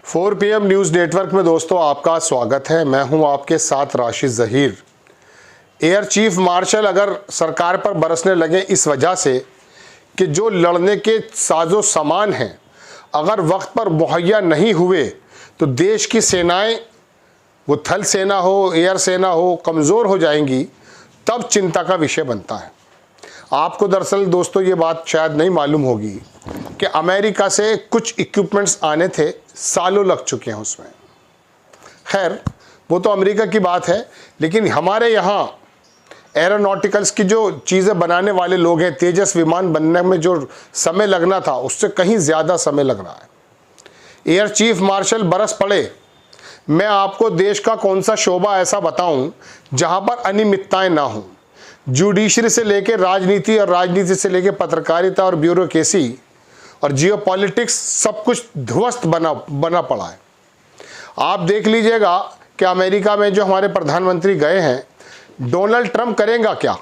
4 PM news network में दोस्तों आपका स्वागत है। मैं हूं आपके साथ Rashid Zaheer. Air chief marshal अगर सरकार पर बरसने लगे इस वजह से कि जो लड़ने के साजो सामान हैं अगर वक्त पर मुहैया नहीं हुए तो देश की सेनाएं, वो थल सेना हो, एयर सेना हो, कमज़ोर हो जाएंगी, तब चिंता का विषय बनता है। आपको दरअसल दोस्तों ये बात शायद नहीं मालूम होगी कि अमेरिका से कुछ इक्विपमेंट्स आने थे, सालों लग चुके हैं उसमें। खैर वो तो अमेरिका की बात है, लेकिन हमारे यहाँ एरोनॉटिकल्स की जो चीज़ें बनाने वाले लोग हैं, तेजस विमान बनने में जो समय लगना था उससे कहीं ज़्यादा समय लग रहा है। एयर चीफ मार्शल बरस पड़े। मैं आपको देश का कौन सा शोबा ऐसा बताऊं जहां पर अनियमितताएं ना हों। जुडिशरी से लेकर राजनीति और राजनीति से लेकर पत्रकारिता और ब्यूरोक्रेसी और जियोपॉलिटिक्स सब कुछ ध्वस्त बना पड़ा है। आप देख लीजिएगा कि अमेरिका में जो हमारे प्रधानमंत्री गए हैं, डोनाल्ड ट्रंप करेगा क्या?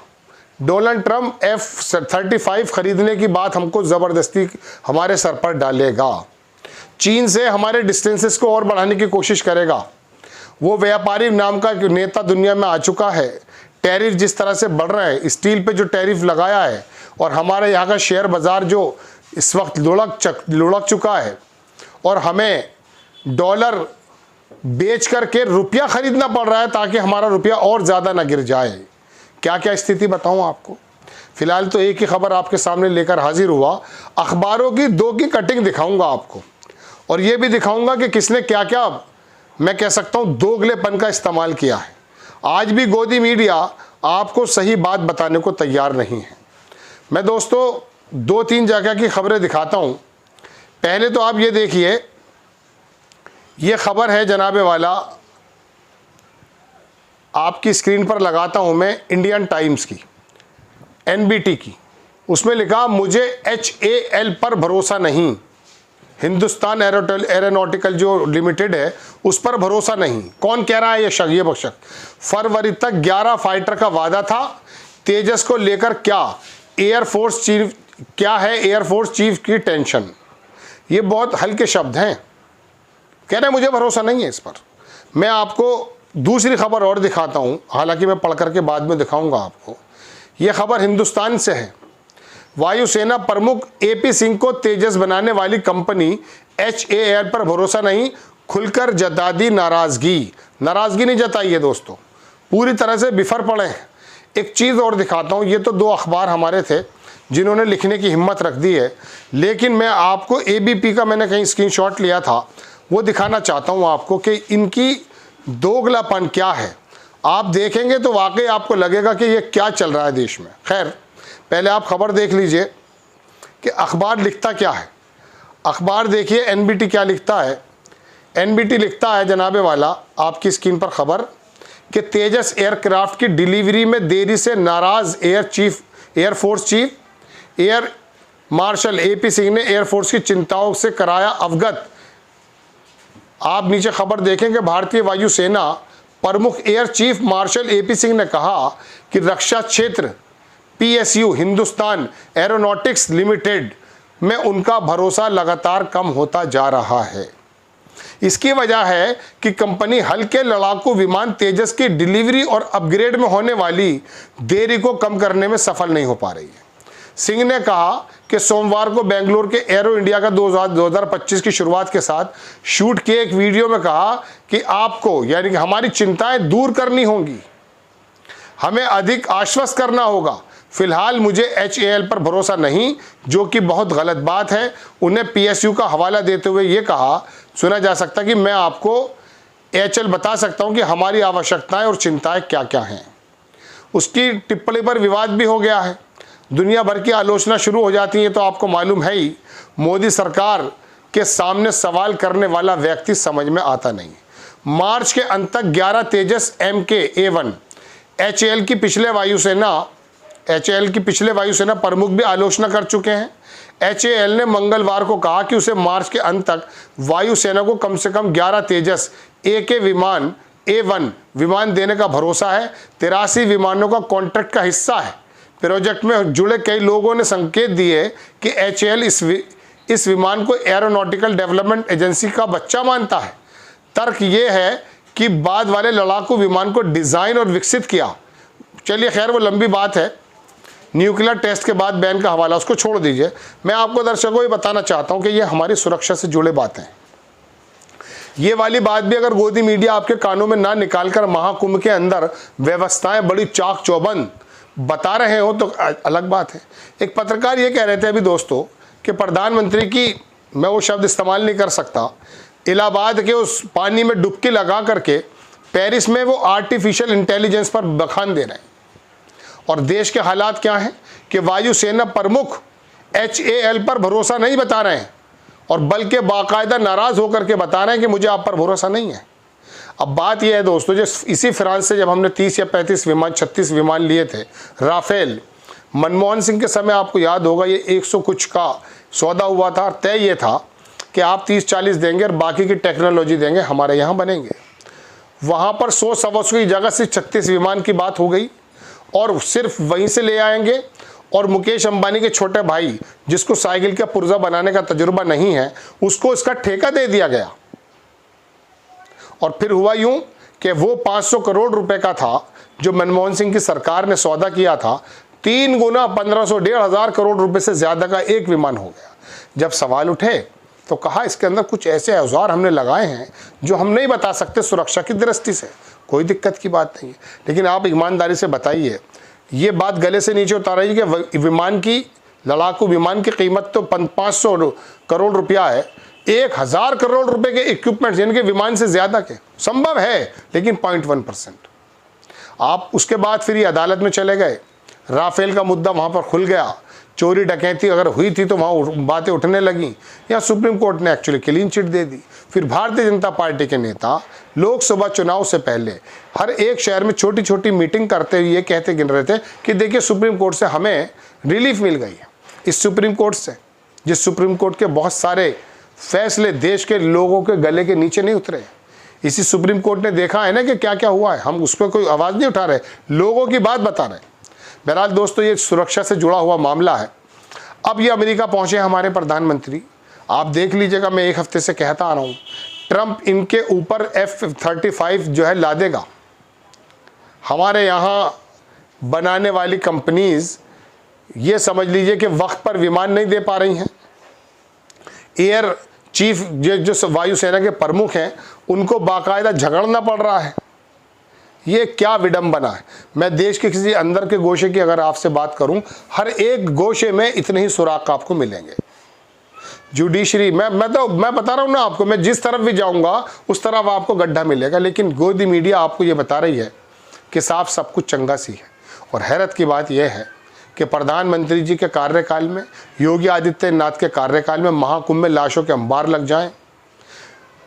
डोनाल्ड ट्रंप F-35 खरीदने की बात हमको ज़बरदस्ती हमारे सर पर डालेगा। चीन से हमारे डिस्टेंसेस को और बढ़ाने की कोशिश करेगा। वो व्यापारी नाम का नेता दुनिया में आ चुका है। टैरिफ जिस तरह से बढ़ रहा है, स्टील पे जो टैरिफ लगाया है और हमारे यहाँ का शेयर बाज़ार जो इस वक्त लुढ़क चुका है और हमें डॉलर बेच करके रुपया खरीदना पड़ रहा है ताकि हमारा रुपया और ज़्यादा ना गिर जाए। क्या क्या स्थिति बताऊँ आपको। फिलहाल तो एक ही खबर आपके सामने लेकर हाजिर हुआ। अखबारों की 2 की कटिंग दिखाऊंगा आपको और ये भी दिखाऊंगा कि किसने क्या क्या, मैं कह सकता हूँ, दोगलेपन का इस्तेमाल किया है। आज भी गोदी मीडिया आपको सही बात बताने को तैयार नहीं है। मैं दोस्तों 2-3 जगह की खबरें दिखाता हूँ। पहले तो आप ये देखिए, ये खबर है जनाबे वाला, आपकी स्क्रीन पर लगाता हूँ मैं, इंडियन टाइम्स की, NBT की। उसमें लिखा, मुझे HAL पर भरोसा नहीं, हिंदुस्तान एरोनॉटिकल जो लिमिटेड है उस पर भरोसा नहीं। कौन कह रहा है ये बख्शक? फरवरी तक 11 फाइटर का वादा था। तेजस को लेकर क्या एयरफोर्स चीफ की टेंशन। ये बहुत हल्के शब्द हैं। कह रहे हैं मुझे भरोसा नहीं है इस पर। मैं आपको दूसरी खबर और दिखाता हूँ, हालांकि मैं पढ़ करके बाद में दिखाऊंगा आपको। ये खबर हिंदुस्तान से है। वायुसेना प्रमुख AP सिंह को तेजस बनाने वाली कंपनी HAL पर भरोसा नहीं, खुलकर जता दी नाराजगी नहीं जताई है दोस्तों, पूरी तरह से बिफर पड़े हैं। एक चीज़ और दिखाता हूँ। ये तो 2 अखबार हमारे थे जिन्होंने लिखने की हिम्मत रख दी है, लेकिन मैं आपको ABP का मैंने कहीं स्क्रीनशॉट लिया था, वो दिखाना चाहता हूँ आपको कि इनकी दोगलापन क्या है। आप देखेंगे तो वाकई आपको लगेगा कि ये क्या चल रहा है देश में। खैर पहले आप खबर देख लीजिए कि अखबार लिखता क्या है। अखबार देखिए NBT क्या लिखता है। NBT लिखता है जनाबे वाला, आपकी स्क्रीन पर खबर, कि तेजस एयरक्राफ्ट की डिलीवरी में देरी से नाराज air force chief air marshal AP Singh ने एयरफोर्स की चिंताओं से कराया अवगत। आप नीचे खबर देखें कि भारतीय वायुसेना प्रमुख air chief marshal AP Singh ने कहा कि रक्षा क्षेत्र PSU हिंदुस्तान एरोनॉटिक्स लिमिटेड में उनका भरोसा लगातार कम होता जा रहा है। इसकी वजह है कि कंपनी हल्के लड़ाकू विमान तेजस की डिलीवरी और अपग्रेड में होने वाली देरी को कम करने में सफल नहीं हो पा रही है। सिंह ने कहा कि सोमवार को बेंगलुरु के एरो इंडिया का 2025 की शुरुआत के साथ शूट किए एक वीडियो में कहा कि आपको, यानी कि हमारी चिंताएं दूर करनी होंगी, हमें अधिक आश्वस्त करना होगा। फिलहाल मुझे HAL पर भरोसा नहीं, जो कि बहुत गलत बात है। उन्हें PSU का हवाला देते हुए ये कहा सुना जा सकता कि मैं आपको HAL बता सकता हूं कि हमारी आवश्यकताएं और चिंताएं क्या क्या हैं। उसकी टिप्पणी पर विवाद भी हो गया है। दुनिया भर की आलोचना शुरू हो जाती है। तो आपको मालूम है ही, मोदी सरकार के सामने सवाल करने वाला व्यक्ति समझ में आता नहीं। मार्च के अंत तक 11 तेजस MK-A1 HAL की पिछले वायुसेना प्रमुख भी आलोचना कर चुके हैं। HAL ने मंगलवार को कहा कि उसे मार्च के अंत तक वायुसेना को कम से कम 11 तेजस A1 विमान देने का भरोसा है। 83 विमानों का कॉन्ट्रैक्ट का हिस्सा है। प्रोजेक्ट में जुड़े कई लोगों ने संकेत दिए कि HAL इस विमान को एरोनॉटिकल डेवलपमेंट एजेंसी का बच्चा मानता है। तर्क ये है कि बाद वाले लड़ाकू विमान को डिज़ाइन और विकसित किया। चलिए खैर वो लंबी बात है, न्यूक्लियर टेस्ट के बाद बैन का हवाला, उसको छोड़ दीजिए। मैं आपको दर्शकों को ये बताना चाहता हूँ कि ये हमारी सुरक्षा से जुड़े बातें हैं। ये वाली बात भी अगर गोदी मीडिया आपके कानों में ना निकालकर महाकुंभ के अंदर व्यवस्थाएं बड़ी चाक चौबंद बता रहे हो तो अलग बात है। एक पत्रकार ये कह रहे थे अभी दोस्तों कि प्रधानमंत्री की, मैं वो शब्द इस्तेमाल नहीं कर सकता, इलाहाबाद के उस पानी में डुबकी लगा करके पेरिस में वो आर्टिफिशियल इंटेलिजेंस पर बखान दे रहे हैं। और देश के हालात क्या हैं कि वायुसेना प्रमुख HAL पर भरोसा नहीं बता रहे हैं और बल्कि बाकायदा नाराज़ होकर के बता रहे हैं कि मुझे आप पर भरोसा नहीं है। अब बात यह है दोस्तों, जो इसी फ्रांस से जब हमने 30 या 35 विमान 36 विमान लिए थे राफेल, मनमोहन सिंह के समय आपको याद होगा ये 100 कुछ का सौदा हुआ था। तय ये था कि आप 30-40 देंगे और बाकी की टेक्नोलॉजी देंगे, हमारे यहाँ बनेंगे। वहाँ पर 100-125 की जगह से 36 विमान की बात हो गई और सिर्फ वहीं से ले आएंगे। और मुकेश अंबानी के छोटे भाई जिसको साइकिल का पुर्जा बनाने का तजुर्बा नहीं है, उसको इसका ठेका दे दिया गया। और फिर हुआ यूं कि वो 500 करोड़ रुपए का था जो मनमोहन सिंह की सरकार ने सौदा किया था, 3 गुना 1500-1500 करोड़ रुपए से ज़्यादा का एक विमान हो गया। जब सवाल उठे तो कहा इसके अंदर कुछ ऐसे औजार हमने लगाए हैं जो हम नहीं बता सकते सुरक्षा की दृष्टि से, कोई दिक्कत की बात नहीं है। लेकिन आप ईमानदारी से बताइए, ये बात गले से नीचे उतारिए कि विमान की, लड़ाकू विमान की कीमत तो 500 करोड़ रुपया है, 1000 करोड़ रुपए के इक्विपमेंट्स जिनके विमान से ज़्यादा के संभव है, लेकिन 0.1%। आप उसके बाद फिर ये अदालत में चले गए, राफेल का मुद्दा वहाँ पर खुल गया, चोरी डकैती अगर हुई थी तो वहाँ बातें उठने लगीं, या सुप्रीम कोर्ट ने एक्चुअली क्लीन चिट दे दी। फिर भारतीय जनता पार्टी के नेता लोकसभा चुनाव से पहले हर एक शहर में छोटी छोटी मीटिंग करते हुए ये कहते गिन रहे थे कि देखिए सुप्रीम कोर्ट से हमें रिलीफ मिल गई है। इस सुप्रीम कोर्ट से, जिस सुप्रीम कोर्ट के बहुत सारे फैसले देश के लोगों के गले के नीचे नहीं उतरे, इसी सुप्रीम कोर्ट ने देखा है ना कि क्या क्या हुआ है। हम उस पर कोई आवाज़ नहीं उठा रहे, लोगों की बात बता रहे। बहरहाल दोस्तों, ये सुरक्षा से जुड़ा हुआ मामला है। अब ये अमेरिका पहुंचे हमारे प्रधानमंत्री, आप देख लीजिएगा, मैं एक हफ्ते से कहता आ रहा हूँ ट्रंप इनके ऊपर F-35 जो है ला देगा। हमारे यहाँ बनाने वाली कंपनीज ये समझ लीजिए कि वक्त पर विमान नहीं दे पा रही हैं। एयर चीफ जो वायुसेना के प्रमुख हैं उनको बाकायदा झगड़ना पड़ रहा है। ये क्या विडंबना है। मैं देश के किसी अंदर के गोशे की अगर आपसे बात करूं, हर एक गोशे में इतने ही सुराग आपको मिलेंगे। जुडिशरी, मैं बता रहा हूं ना आपको, मैं जिस तरफ भी जाऊंगा उस तरफ आपको गड्ढा मिलेगा। लेकिन गोदी मीडिया आपको ये बता रही है कि साफ सब कुछ चंगा सी है। और हैरत की बात यह है कि प्रधानमंत्री जी के कार्यकाल में, योगी आदित्यनाथ के कार्यकाल में महाकुंभ में लाशों के अंबार लग जाएं,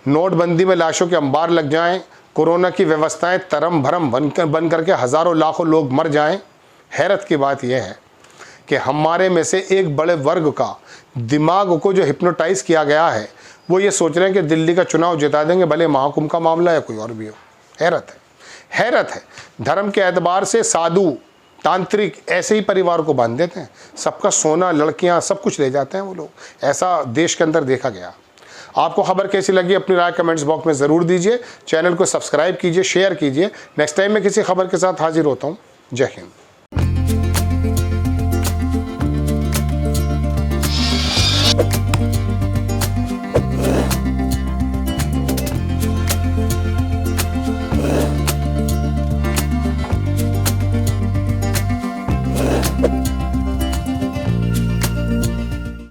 नोटबंदी में लाशों के अंबार लग जाएं, कोरोना की व्यवस्थाएं तरम भरम बन करके हज़ारों लाखों लोग मर जाएं। हैरत की बात यह है कि हमारे में से एक बड़े वर्ग का दिमाग को जो हिप्नोटाइज किया गया है, वो ये सोच रहे हैं कि दिल्ली का चुनाव जिता देंगे, भले महाकुंभ का मामला है कोई और भी हो। हैरत है, हैरत है। धर्म के एतबार से साधु तांत्रिक ऐसे ही परिवार को बांध देते हैं, सबका सोना, लड़कियां, सब कुछ ले जाते हैं वो लोग। ऐसा देश के अंदर देखा गया। आपको खबर कैसी लगी अपनी राय कमेंट्स बॉक्स में ज़रूर दीजिए। चैनल को सब्सक्राइब कीजिए, शेयर कीजिए। नेक्स्ट टाइम मैं किसी खबर के साथ हाजिर होता हूँ। जय हिंद।